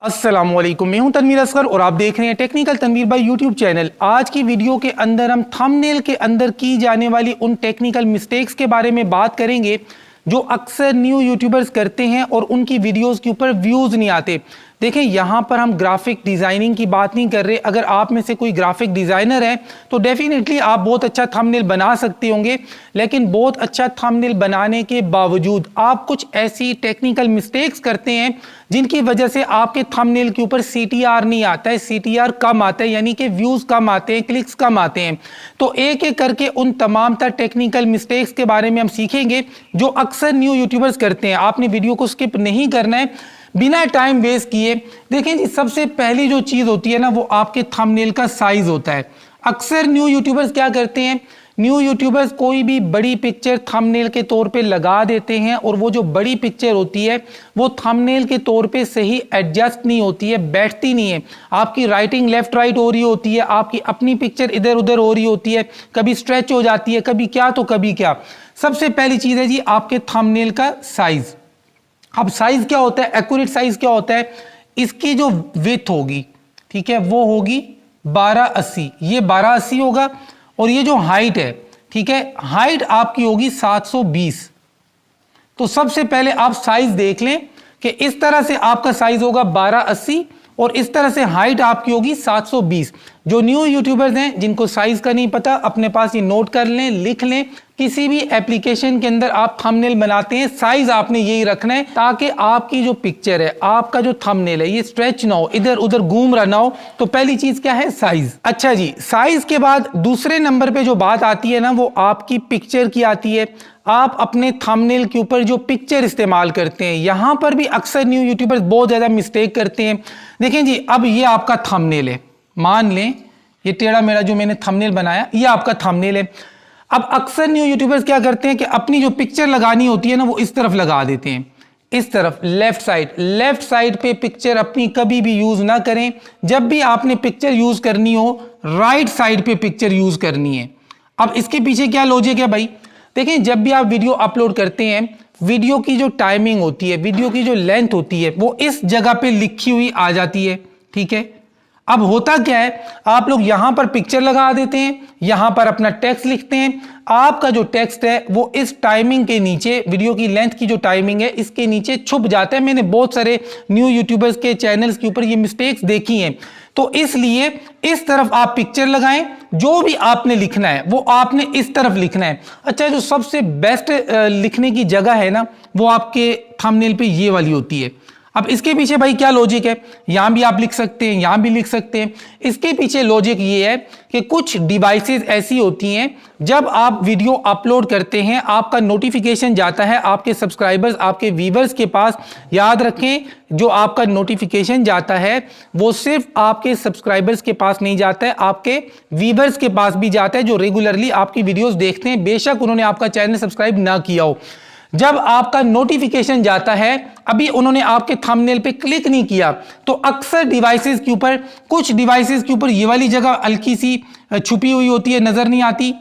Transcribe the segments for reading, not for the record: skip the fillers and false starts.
अस्सलामुअलैकुम, मैं हूं तनवीर असगर और आप देख रहे हैं टेक्निकल तनवीर भाई यूट्यूब चैनल। आज की वीडियो के अंदर हम थंबनेल के अंदर की जाने वाली उन टेक्निकल मिस्टेक्स के बारे में बात करेंगे जो अक्सर न्यू यूट्यूबर्स करते हैं और उनकी वीडियोस के ऊपर व्यूज़ नहीं आते। देखें, यहाँ पर हम ग्राफिक डिज़ाइनिंग की बात नहीं कर रहे। अगर आप में से कोई ग्राफिक डिज़ाइनर है तो डेफिनेटली आप बहुत अच्छा थंबनेल बना सकते होंगे, लेकिन बहुत अच्छा थंबनेल बनाने के बावजूद आप कुछ ऐसी टेक्निकल मिस्टेक्स करते हैं जिनकी वजह से आपके थंबनेल के ऊपर CTR नहीं आता है, CTR कम आता है, यानी कि व्यूज़ कम आते हैं, क्लिक्स कम आते हैं। तो एक एक करके उन तमाम तर टेक्निकल मिस्टेक्स के बारे में हम सीखेंगे जो अक्सर न्यू यूट्यूबर्स करते हैं। आपने वीडियो को स्किप नहीं करना है बिना टाइम वेस्ट किए। देखें जी, सबसे पहली जो चीज़ होती है ना, वो आपके थंबनेल का साइज़ होता है। अक्सर न्यू यूट्यूबर्स क्या करते हैं, न्यू यूट्यूबर्स कोई भी बड़ी पिक्चर थंबनेल के तौर पे लगा देते हैं और वो जो बड़ी पिक्चर होती है वो थंबनेल के तौर पे सही एडजस्ट नहीं होती है, बैठती नहीं है। आपकी राइटिंग लेफ्ट राइट हो रही होती है, आपकी अपनी पिक्चर इधर उधर हो रही होती है, कभी स्ट्रेच हो जाती है, कभी क्या तो कभी क्या। सबसे पहली चीज़ है जी आपके थंबनेल का साइज़। अब साइज़ क्या होता है, एक्यूरेट साइज़ क्या होता है, इसकी जो विड्थ होगी, ठीक है, वो होगी 1280, ये 1280 होगा। और ये जो हाइट है, ठीक है, हाइट आपकी होगी 720। तो सबसे पहले आप साइज देख लें कि इस तरह से आपका साइज होगा 1280 और इस तरह से हाइट आपकी होगी 720। जो न्यू यूट्यूबर्स हैं जिनको साइज का नहीं पता, अपने पास ये नोट कर लें, लिख लें। किसी भी एप्लीकेशन के अंदर आप थंबनेल बनाते हैं, साइज आपने यही रखना है ताकि आपकी जो पिक्चर है, आपका जो थंबनेल है, ये स्ट्रेच ना हो, इधर उधर घूम रहा ना हो। तो पहली चीज क्या है, साइज। अच्छा जी, साइज के बाद दूसरे नंबर पे जो बात आती है ना, वो आपकी पिक्चर की आती है। आप अपने थंबनेल के ऊपर जो पिक्चर इस्तेमाल करते हैं, यहां पर भी अक्सर न्यू यूट्यूबर्स बहुत ज्यादा मिस्टेक करते हैं। देखें जी, अब ये आपका थंबनेल है, मान लें ये टेढ़ा मेढ़ा जो मैंने थंबनेल बनाया, ये आपका थंबनेल है। अब अक्सर न्यू यूट्यूबर्स क्या करते हैं कि अपनी जो पिक्चर लगानी होती है ना, वो इस तरफ लगा देते हैं, इस तरफ लेफ्ट साइड पे पिक्चर अपनी कभी भी यूज ना करें। जब भी आपने पिक्चर यूज करनी हो, राइट साइड पे पिक्चर यूज करनी है। अब इसके पीछे क्या लॉजिक है भाई, देखें, जब भी आप वीडियो अपलोड करते हैं, वीडियो की जो टाइमिंग होती है, वीडियो की जो लेंथ होती है, वो इस जगह पे लिखी हुई आ जाती है, ठीक है। अब होता क्या है, आप लोग यहां पर पिक्चर लगा देते हैं, यहां पर अपना टेक्स्ट लिखते हैं। आपका जो टेक्स्ट है वो इस टाइमिंग के नीचे, वीडियो की लेंथ की जो टाइमिंग है, इसके नीचे छुप जाता है। मैंने बहुत सारे न्यू यूट्यूबर्स के चैनल्स के ऊपर ये मिस्टेक्स देखी हैं। तो इसलिए इस तरफ आप पिक्चर लगाएं, जो भी आपने लिखना है वो आपने इस तरफ लिखना है। अच्छा, जो सबसे बेस्ट लिखने की जगह है ना, वो आपके थंबनेल पे ये वाली होती है। अब इसके पीछे भाई क्या लॉजिक है, यहां भी आप लिख सकते हैं, यहां भी लिख सकते हैं। इसके पीछे लॉजिक ये है कि कुछ डिवाइसेस ऐसी होती हैं, जब आप वीडियो अपलोड करते हैं, आपका नोटिफिकेशन जाता है आपके सब्सक्राइबर्स, आपके व्यूअर्स के पास। याद रखें, जो आपका नोटिफिकेशन जाता है वो सिर्फ आपके सब्सक्राइबर्स के पास नहीं जाता है, आपके व्यूअर्स के पास भी जाता है, जो रेगुलरली आपकी वीडियोस देखते हैं, बेशक उन्होंने आपका चैनल सब्सक्राइब ना किया हो। जब आपका नोटिफिकेशन जाता है, अभी उन्होंने आपके थंबनेल पे क्लिक नहीं किया, तो अक्सर डिवाइसेस के ऊपर, कुछ डिवाइसेस के ऊपर ये वाली जगह हल्की सी छुपी हुई होती है, नजर नहीं आती।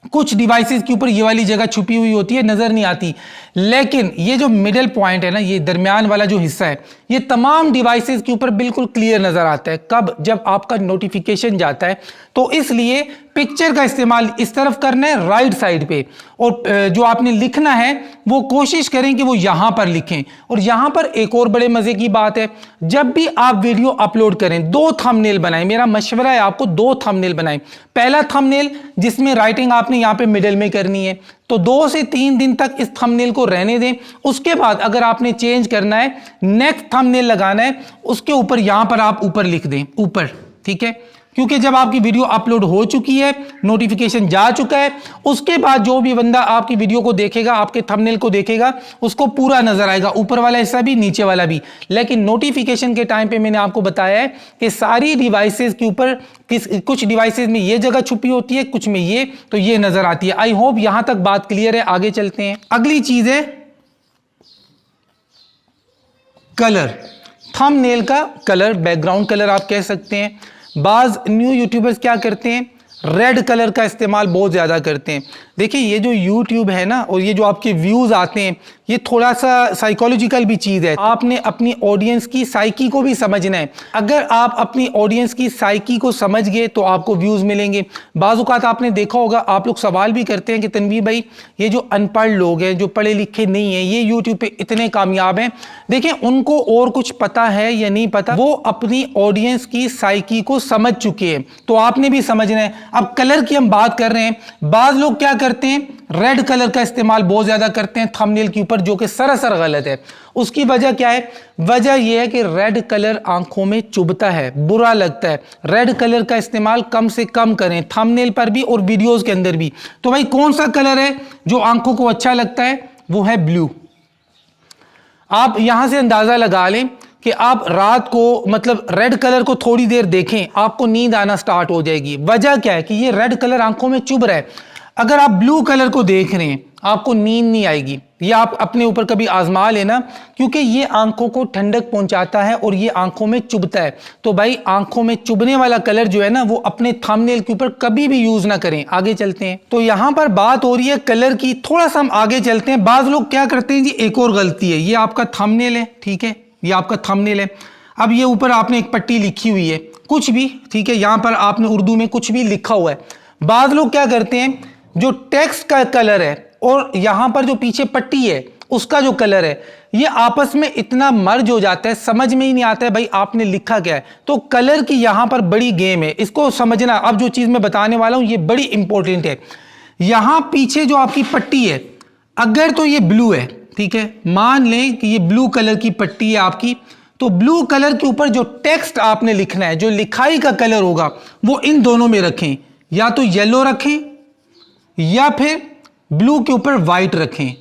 कुछ डिवाइसेस के ऊपर ये वाली जगह छुपी हुई होती है, नजर नहीं आती। लेकिन ये जो मिडिल पॉइंट है ना, ये दरमियान वाला जो हिस्सा है, ये तमाम डिवाइसेस के ऊपर बिल्कुल क्लियर नजर आता है। कब, जब आपका नोटिफिकेशन जाता है। तो इसलिए पिक्चर का इस्तेमाल इस तरफ करना है, राइट साइड पे। और जो आपने लिखना है वो कोशिश करें कि वो यहां पर लिखें। और यहां पर एक और बड़े मजे की बात है, जब भी आप वीडियो अपलोड करें, 2 थंबनेल बनाएं। मेरा मशवरा है आपको, 2 थंबनेल बनाएं। पहला थंबनेल जिसमें राइटिंग आपने यहां पे मिडिल में करनी है, तो 2 से 3 दिन तक इस थंबनेल को रहने दें। उसके बाद अगर आपने चेंज करना है, नेक्स्ट थंबनेल लगाना है, उसके ऊपर यहां पर आप ऊपर लिख दें, ऊपर, ठीक है। क्योंकि जब आपकी वीडियो अपलोड हो चुकी है, नोटिफिकेशन जा चुका है, उसके बाद जो भी बंदा आपकी वीडियो को देखेगा, आपके थंबनेल को देखेगा, उसको पूरा नजर आएगा, ऊपर वाला हिस्सा भी, नीचे वाला भी। लेकिन नोटिफिकेशन के टाइम पे मैंने आपको बताया है कि सारी डिवाइसेस के ऊपर कुछ डिवाइसेस में ये जगह छुपी होती है, कुछ में ये, तो ये नजर आती है। आई होप यहां तक बात क्लियर है। आगे चलते हैं। अगली चीज है कलर, थंबनेल का कलर, बैकग्राउंड कलर आप कह सकते हैं। बाज न्यू यूट्यूबर्स क्या करते हैं, रेड कलर का इस्तेमाल बहुत ज़्यादा करते हैं। देखिए ये जो YouTube है ना और ये जो आपके व्यूज आते हैं, ये थोड़ा सा साइकोलॉजिकल भी चीज़ है। आपने अपनी ऑडियंस की साइकी को भी समझना है। अगर आप अपनी ऑडियंस की साइकी को समझ गए तो आपको व्यूज़ मिलेंगे। बाज़ औक़ात आपने देखा होगा, आप लोग सवाल भी करते हैं कि तनवीर भाई ये जो अनपढ़ लोग हैं, जो पढ़े लिखे नहीं हैं, ये यूट्यूब पे इतने कामयाब हैं। देखिए उनको और कुछ पता है या नहीं पता, वो अपनी ऑडियंस की साइकी को समझ चुके हैं, तो आपने भी समझना है। अब कलर की हम बात कर रहे हैं, बाज़ लोग क्या करते हैं, रेड कलर का इस्तेमाल बहुत ज्यादा करते हैं थंबनेल के ऊपर, जो कि सरासर गलत है। उसकी वजह क्या है? वजह यह है कि रेड कलर आंखों में चुभता है, बुरा लगता है। रेड कलर का इस्तेमाल कम से कम करें, थंबनेल पर भी और वीडियोस के अंदर भी। तो भाई कौन सा कलर है जो आंखों को अच्छा लगता है? वो है ब्लू। आप यहां से अंदाजा लगा लें कि आप रात को मतलब रेड कलर को थोड़ी देर देखें, आपको नींद आना स्टार्ट हो जाएगी। वजह क्या है कि ये रेड कलर आंखों में चुभ रहा है। अगर आप ब्लू कलर को देख रहे हैं, आपको नींद नहीं आएगी। ये आप अपने ऊपर कभी आजमा लेना, क्योंकि ये आंखों को ठंडक पहुंचाता है और ये आंखों में चुभता है। तो भाई आंखों में चुभने वाला कलर जो है ना, वो अपने थंबनेल के ऊपर कभी भी यूज ना करें। आगे चलते हैं। तो यहां पर बात हो रही है कलर की, थोड़ा सा हम आगे चलते हैं। बाज लोग क्या करते हैं जी, एक और गलती है। ये आपका थंबनेल है, ठीक है, ये आपका थंबनेल है। अब ये ऊपर आपने एक पट्टी लिखी हुई है, कुछ भी, ठीक है, यहां पर आपने उर्दू में कुछ भी लिखा हुआ है। बाज लोग क्या करते हैं, जो टेक्स्ट का कलर है और यहां पर जो पीछे पट्टी है उसका जो कलर है, ये आपस में इतना मर्ज हो जाता है, समझ में ही नहीं आता है भाई आपने लिखा क्या है। तो कलर की यहां पर बड़ी गेम है, इसको समझना। अब जो चीज मैं बताने वाला हूं ये बड़ी इंपॉर्टेंट है। यहां पीछे जो आपकी पट्टी है, अगर तो ये ब्लू है, ठीक है, मान लें कि ये ब्लू कलर की पट्टी है आपकी, तो ब्लू कलर के ऊपर जो टेक्स्ट आपने लिखना है, जो लिखाई का कलर होगा, वो इन दोनों में रखें। या तो येलो रखें या फिर ब्लू के ऊपर व्हाइट रखें।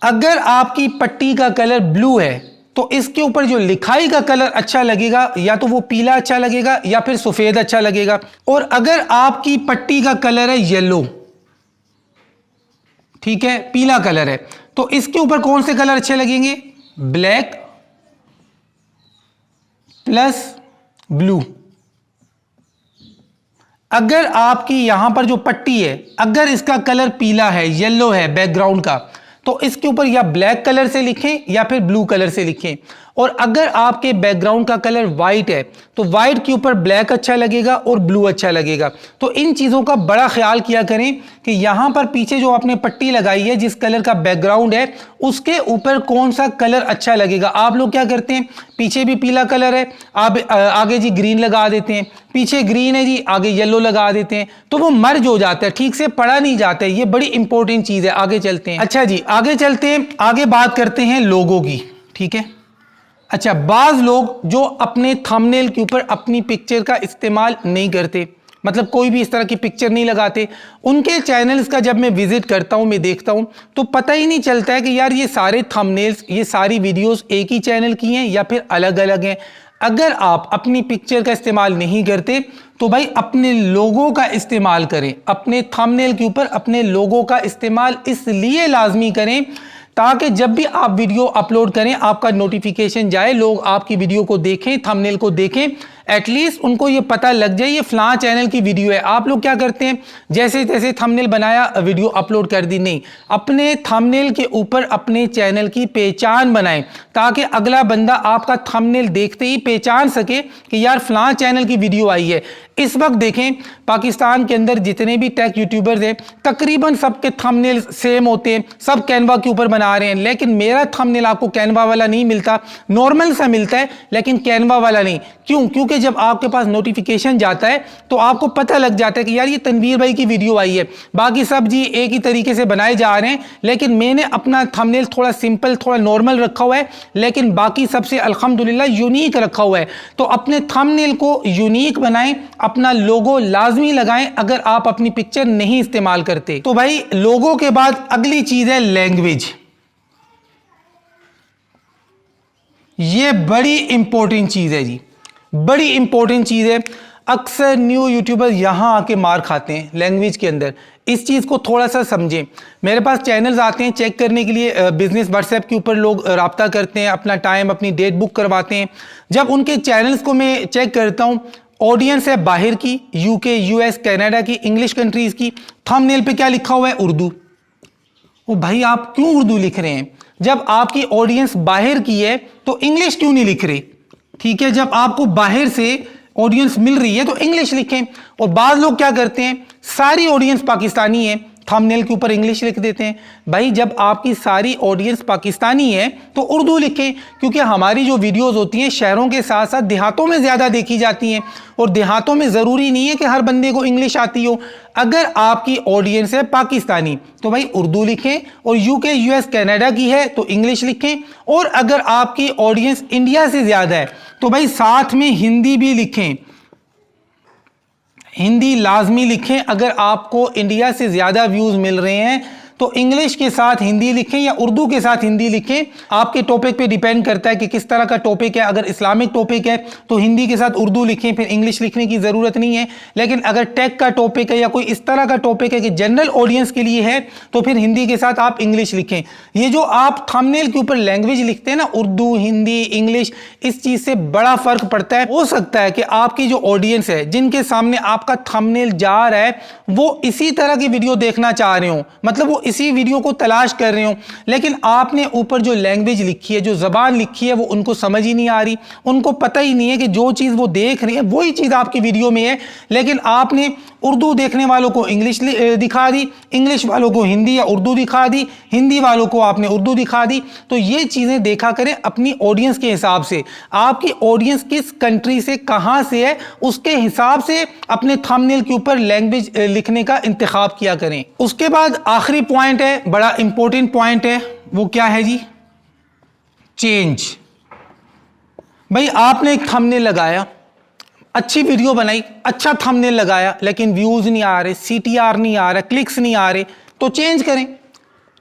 अगर आपकी पट्टी का कलर ब्लू है तो इसके ऊपर जो लिखाई का कलर अच्छा लगेगा, या तो वो पीला अच्छा लगेगा या फिर सफेद अच्छा लगेगा। और अगर आपकी पट्टी का कलर है येलो, ठीक है, पीला कलर है, तो इसके ऊपर कौन से कलर अच्छे लगेंगे? Black plus blue. अगर आपकी यहां पर जो पट्टी है, अगर इसका कलर पीला है, येलो है बैकग्राउंड का, तो इसके ऊपर या ब्लैक कलर से लिखें या फिर ब्लू कलर से लिखें। और अगर आपके बैकग्राउंड का कलर व्हाइट है तो व्हाइट के ऊपर ब्लैक अच्छा लगेगा और ब्लू अच्छा लगेगा। तो इन चीज़ों का बड़ा ख्याल किया करें कि यहाँ पर पीछे जो आपने पट्टी लगाई है, जिस कलर का बैकग्राउंड है, उसके ऊपर कौन सा कलर अच्छा लगेगा। आप लोग क्या करते हैं, पीछे भी पीला कलर है, आप आगे जी ग्रीन लगा देते हैं, पीछे ग्रीन है जी, आगे येलो लगा देते हैं, तो वो मर्ज हो जाता है, ठीक से पढ़ा नहीं जाता है। ये बड़ी इंपॉर्टेंट चीज़ है। आगे चलते हैं। अच्छा जी, आगे चलते हैं, आगे बात करते हैं लोगों की, ठीक है। अच्छा, बाज लोग जो अपने थंबनेल के ऊपर अपनी पिक्चर का इस्तेमाल नहीं करते, मतलब कोई भी इस तरह की पिक्चर नहीं लगाते, उनके चैनल्स का जब मैं विजिट करता हूं, मैं देखता हूं, तो पता ही नहीं चलता है कि यार ये सारे थंबनेल्स, ये सारी वीडियोस एक ही चैनल की हैं या फिर अलग अलग हैं। अगर आप अपनी पिक्चर का इस्तेमाल नहीं करते तो भाई अपने लोगों का इस्तेमाल करें। अपने थंबनेल के ऊपर अपने लोगों का इस्तेमाल इसलिए लाजमी करें ताकि जब भी आप वीडियो अपलोड करें आपका नोटिफिकेशन जाए, लोग आपकी वीडियो को देखें, थंबनेल को देखें, एटलीस्ट उनको ये पता लग जाए ये फलां चैनल की वीडियो है। आप लोग क्या करते हैं, जैसे तैसे थंबनेल बनाया, वीडियो अपलोड कर दी। नहीं, अपने थंबनेल के ऊपर अपने चैनल की पहचान बनाएं ताकि अगला बंदा आपका थंबनेल देखते ही पहचान सके कि यार फलां चैनल की वीडियो आई है। इस वक्त देखें पाकिस्तान के अंदर जितने भी टेक यूट्यूबर्स हैं, तकरीबन सबके थंबनेल सेम होते हैं, सब कैनवा के ऊपर बना रहे हैं, लेकिन मेरा थंबनेल आपको कैनवा वाला नहीं मिलता, नॉर्मल सा मिलता है, लेकिन कैनवा वाला नहीं। क्यों? क्योंकि जब आपके पास नोटिफिकेशन जाता है तो आपको पता लग जाता है कि यार ये तनवीर भाई की वीडियो आई है। बाकी सब जी एक ही तरीके से बनाए जा रहे हैं, लेकिन मैंने अपना थंबनेल थोड़ा सिंपल, थोड़ा नॉर्मल रखा हुआ है, लेकिन बाकी सबसे अल्हम्दुलिल्लाह यूनिक रखा हुआ है। तो अपने थंबनेल को यूनिक बनाएं, अपना लोगो लाजमी लगाएं अगर आप अपनी पिक्चर नहीं इस्तेमाल करते। तो भाई लोगों के बाद अगली चीज है लैंग्वेज। ये बड़ी इंपॉर्टेंट चीज है जी, बड़ी इंपॉर्टेंट चीज है। अक्सर न्यू यूट्यूबर यहां आके मार खाते हैं लैंग्वेज के अंदर। इस चीज को थोड़ा सा समझें। मेरे पास चैनल्स आते हैं चेक करने के लिए, बिजनेस व्हाट्सएप के ऊपर लोग राब्ता करते हैं, अपना टाइम, अपनी डेट बुक करवाते हैं। जब उनके चैनल्स को मैं चेक करता हूं, ऑडियंस है बाहर की, यूके, यूएस, कनाडा की, इंग्लिश कंट्रीज की। थंबनेल पे क्या लिखा हुआ है? उर्दू। ओ भाई आप क्यों उर्दू लिख रहे हैं? जब आपकी ऑडियंस बाहर की है तो इंग्लिश क्यों नहीं लिख रहे? ठीक है, जब आपको बाहर से ऑडियंस मिल रही है तो इंग्लिश लिखें। और बाद लोग क्या करते हैं, सारी ऑडियंस पाकिस्तानी है, थंबनेल के ऊपर इंग्लिश लिख देते हैं। भाई जब आपकी सारी ऑडियंस पाकिस्तानी है तो उर्दू लिखें, क्योंकि हमारी जो वीडियोस होती हैं शहरों के साथ साथ देहातों में ज़्यादा देखी जाती हैं, और देहातों में ज़रूरी नहीं है कि हर बंदे को इंग्लिश आती हो। अगर आपकी ऑडियंस है पाकिस्तानी तो भाई उर्दू लिखें, और यूके, यूएस, कनाडा की है तो इंग्लिश लिखें। और अगर आपकी ऑडियंस इंडिया से ज़्यादा है तो भाई साथ में हिंदी भी लिखें, हिंदी लाजमी लिखें। अगर आपको इंडिया से ज़्यादा व्यूज़ मिल रहे हैं तो इंग्लिश के साथ हिंदी लिखें या उर्दू के साथ हिंदी लिखें। आपके टॉपिक पे डिपेंड करता है कि किस तरह का टॉपिक है। अगर इस्लामिक टॉपिक है तो हिंदी के साथ उर्दू लिखें, फिर इंग्लिश लिखने की ज़रूरत नहीं है। लेकिन अगर टेक का टॉपिक है या कोई इस तरह का टॉपिक है कि जनरल ऑडियंस के लिए है तो फिर हिंदी के साथ आप इंग्लिश लिखें। ये जो आप थंबनेल के ऊपर लैंग्वेज लिखते हैं ना, उर्दू, हिंदी, इंग्लिश, इस चीज़ से बड़ा फ़र्क पड़ता है। हो सकता है कि आपकी जो ऑडियंस है जिनके सामने आपका थंबनेल जा रहा है वो इसी तरह की वीडियो देखना चाह रहे हो, मतलब वो इसी वीडियो को तलाश कर रहे हो, लेकिन आपने ऊपर जो लैंग्वेज लिखी है, जो जबान लिखी है, वो उनको समझ ही नहीं आ रही। उनको पता ही नहीं है कि जो चीज़ वो देख रहे हैं वही चीज़ आपकी वीडियो में है। लेकिन आपने उर्दू देखने वालों को इंग्लिश दिखा दी, इंग्लिश वालों को हिंदी या उर्दू दिखा दी, हिंदी वालों को आपने उर्दू दिखा दी। तो ये चीज़ें देखा करें अपनी ऑडियंस के हिसाब से। आपकी ऑडियंस किस कंट्री से, कहाँ से है, उसके हिसाब से अपने थंबनेल के ऊपर लैंग्वेज लिखने का इंतखाब किया करें। उसके बाद आखिरी पॉइंट है, बड़ा इंपॉर्टेंट पॉइंट है, वो क्या है जी? चेंज। भाई आपने एक थंबनेल लगाया, अच्छी वीडियो बनाई, अच्छा थंबनेल लगाया, लेकिन व्यूज नहीं आ रहे, सीटीआर नहीं आ रहा, क्लिक्स नहीं आ रहे, तो चेंज करें।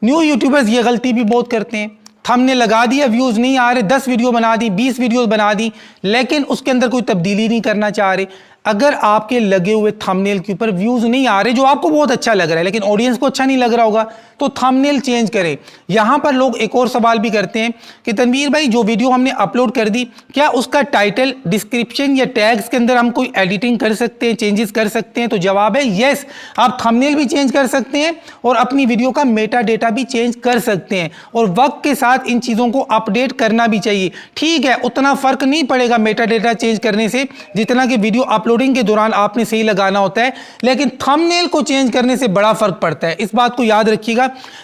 न्यू यूट्यूबर्स ये गलती भी बहुत करते हैं। थंबनेल लगा दिया, व्यूज नहीं आ रहे, 10 वीडियो बना दी, 20 वीडियो बना दी, लेकिन उसके अंदर कोई तब्दीली नहीं करना चाह रहे। अगर आपके लगे हुए थंबनेल के ऊपर व्यूज नहीं आ रहे, जो आपको बहुत अच्छा लग रहा है लेकिन ऑडियंस को अच्छा नहीं लग रहा होगा, तो थंबनेल चेंज करें। यहां पर लोग एक और सवाल भी करते हैं कि तनवीर भाई जो वीडियो हमने अपलोड कर दी, क्या उसका टाइटल, डिस्क्रिप्शन या टैग्स के अंदर हम कोई एडिटिंग कर सकते हैं, चेंजेस कर सकते हैं? तो जवाब है यस, आप थंबनेल भी चेंज कर सकते हैं और अपनी वीडियो का मेटा डेटा भी चेंज कर सकते हैं। और वक्त के साथ इन चीज़ों को अपडेट करना भी चाहिए। ठीक है, उतना फर्क नहीं पड़ेगा मेटा डेटा चेंज करने से जितना कि वीडियो अपलोडिंग के दौरान आपने सही लगाना होता है, लेकिन थंबनेल को चेंज करने से बड़ा फर्क पड़ता है। इस बात को याद रखिएगा।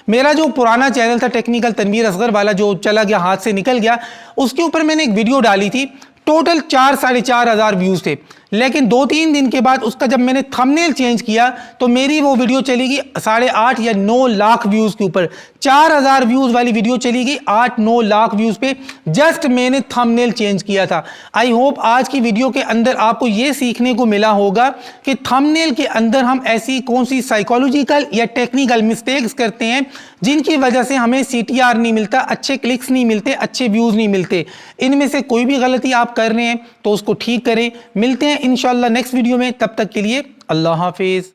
मेरा जो पुराना चैनल था टेक्निकल तनवीर असगर वाला, जो चला गया, हाथ से निकल गया, उसके ऊपर मैंने एक वीडियो डाली थी, टोटल 4-4.5 व्यूज थे। लेकिन 2-3 दिन के बाद उसका जब मैंने थंबनेल चेंज किया तो मेरी वो वीडियो चली गई 8.5 या 9 लाख व्यूज के ऊपर। 4000 व्यूज वाली वीडियो चली गई 8-9 लाख व्यूज पे, जस्ट मैंने थंबनेल चेंज किया था। आई होप आज की वीडियो के अंदर आपको ये सीखने को मिला होगा कि थंबनेल के अंदर हम ऐसी कौन सी साइकोलॉजिकल या टेक्निकल मिस्टेक्स करते हैं जिनकी वजह से हमें सीटीआर नहीं मिलता, अच्छे क्लिक्स नहीं मिलते, अच्छे व्यूज नहीं मिलते। इनमें से कोई भी गलती आप कर रहे हैं तो उसको ठीक करें। मिलते हैं इंशाल्लाह नेक्स्ट वीडियो में, तब तक के लिए अल्लाह हाफिज।